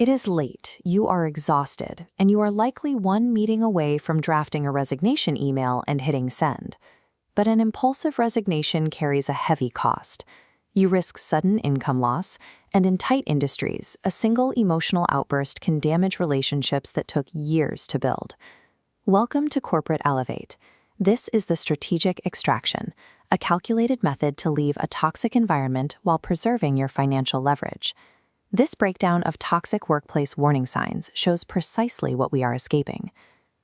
It is late, you are exhausted, and you are likely one meeting away from drafting a resignation email and hitting send. But an impulsive resignation carries a heavy cost. You risk sudden income loss, and in tight industries, a single emotional outburst can damage relationships that took years to build. Welcome to Corporate Elevate. This is the strategic extraction, a calculated method to leave a toxic environment while preserving your financial leverage. This breakdown of toxic workplace warning signs shows precisely what we are escaping.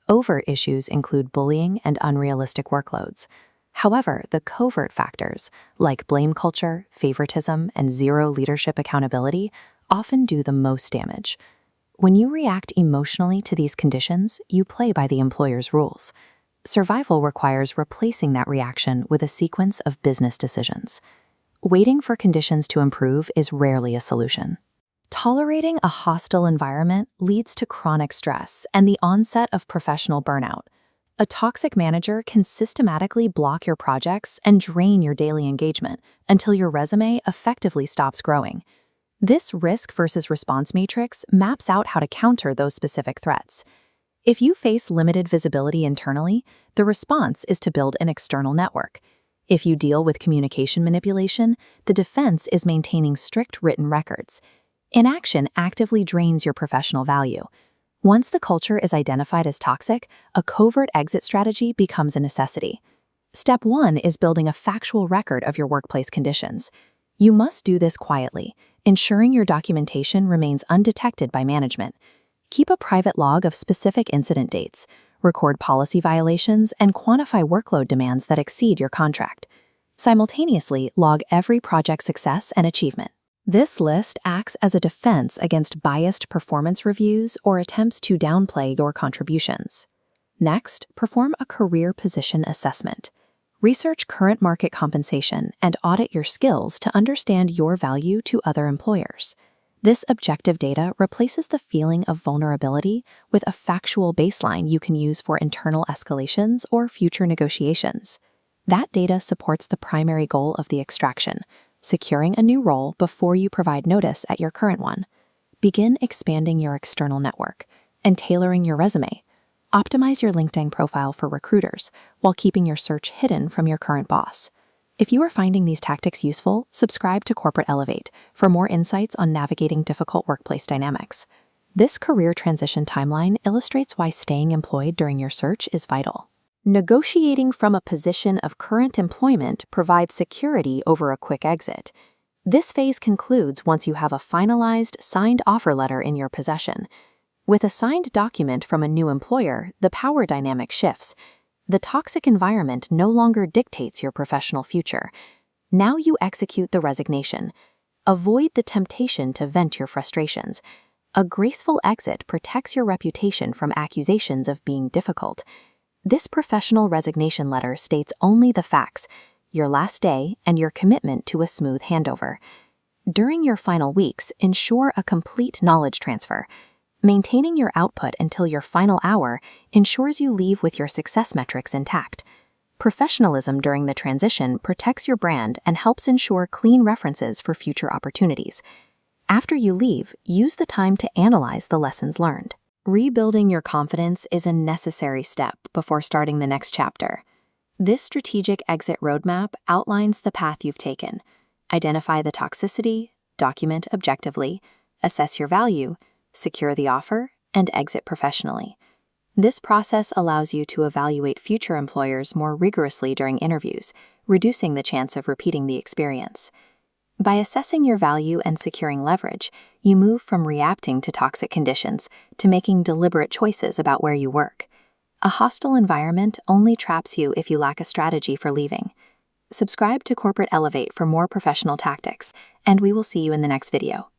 Overt issues include bullying and unrealistic workloads. However, the covert factors, like blame culture, favoritism, and zero leadership accountability, often do the most damage. When you react emotionally to these conditions, you play by the employer's rules. Survival requires replacing that reaction with a sequence of business decisions. Waiting for conditions to improve is rarely a solution. Tolerating a hostile environment leads to chronic stress and the onset of professional burnout. A toxic manager can systematically block your projects and drain your daily engagement until your resume effectively stops growing. This risk versus response matrix maps out how to counter those specific threats. If you face limited visibility internally, the response is to build an external network. If you deal with communication manipulation, the defense is maintaining strict written records. Inaction actively drains your professional value. Once the culture is identified as toxic, a covert exit strategy becomes a necessity. Step 1 is building a factual record of your workplace conditions. You must do this quietly, ensuring your documentation remains undetected by management. Keep a private log of specific incident dates, record policy violations, and quantify workload demands that exceed your contract. Simultaneously, log every project success and achievement. This list acts as a defense against biased performance reviews or attempts to downplay your contributions. Next, perform a career position assessment. Research current market compensation and audit your skills to understand your value to other employers. This objective data replaces the feeling of vulnerability with a factual baseline you can use for internal escalations or future negotiations. That data supports the primary goal of the extraction, securing a new role before you provide notice at your current one. Begin expanding your external network and tailoring your resume. Optimize your LinkedIn profile for recruiters while keeping your search hidden from your current boss. If you are finding these tactics useful, subscribe to Corporate Elevate for more insights on navigating difficult workplace dynamics. This career transition timeline illustrates why staying employed during your search is vital. Negotiating from a position of current employment provides security over a quick exit. This phase concludes once you have a finalized, signed offer letter in your possession. With a signed document from a new employer, the power dynamic shifts. The toxic environment no longer dictates your professional future. Now you execute the resignation. Avoid the temptation to vent your frustrations. A graceful exit protects your reputation from accusations of being difficult. This professional resignation letter states only the facts, your last day, and your commitment to a smooth handover. During your final weeks, ensure a complete knowledge transfer. Maintaining your output until your final hour ensures you leave with your success metrics intact. Professionalism during the transition protects your brand and helps ensure clean references for future opportunities. After you leave, use the time to analyze the lessons learned. Rebuilding your confidence is a necessary step before starting the next chapter. This strategic exit roadmap outlines the path you've taken. Identify the toxicity, document objectively, assess your value, secure the offer, and exit professionally. This process allows you to evaluate future employers more rigorously during interviews, reducing the chance of repeating the experience. By assessing your value and securing leverage, you move from reacting to toxic conditions to making deliberate choices about where you work. A hostile environment only traps you if you lack a strategy for leaving. Subscribe to Corporate Elevate for more professional tactics, and we will see you in the next video.